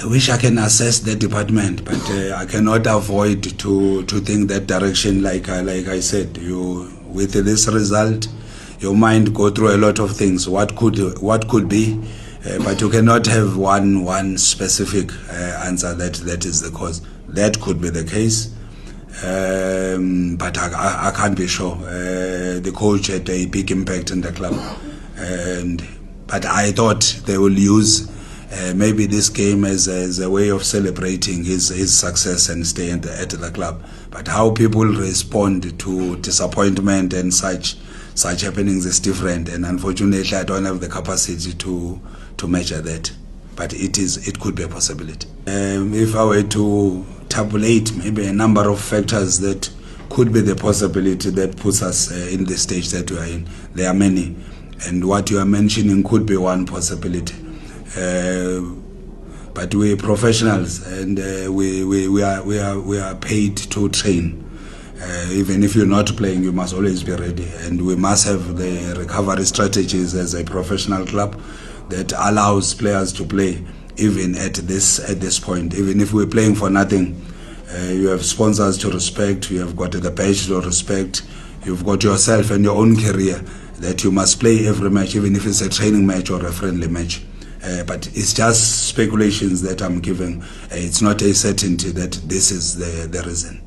wish I can assess the department, but I cannot avoid to think that direction. Like I said, you with this result, your mind go through a lot of things. What could be, but you cannot have one specific answer that is the cause. That could be the case, but I can't be sure. The coach had a big impact in the club, but I thought they will use maybe this game as a way of celebrating his success and stay at the club. But how people respond to disappointment and such happenings is different, and unfortunately I don't have the capacity to measure that. But it could be a possibility. If I were to tabulate maybe a number of factors that could be the possibility that puts us in the stage that we are in, there are many, and what you are mentioning could be one possibility. But we're professionals, and we are paid to train. Even if you're not playing, you must always be ready, and we must have the recovery strategies as a professional club that allows players to play even at this point. Even if we're playing for nothing, you have sponsors to respect, you have got the badge to respect, you've got yourself and your own career that you must play every match, even if it's a training match or a friendly match. But it's just speculations that I'm giving. It's not a certainty that this is the reason.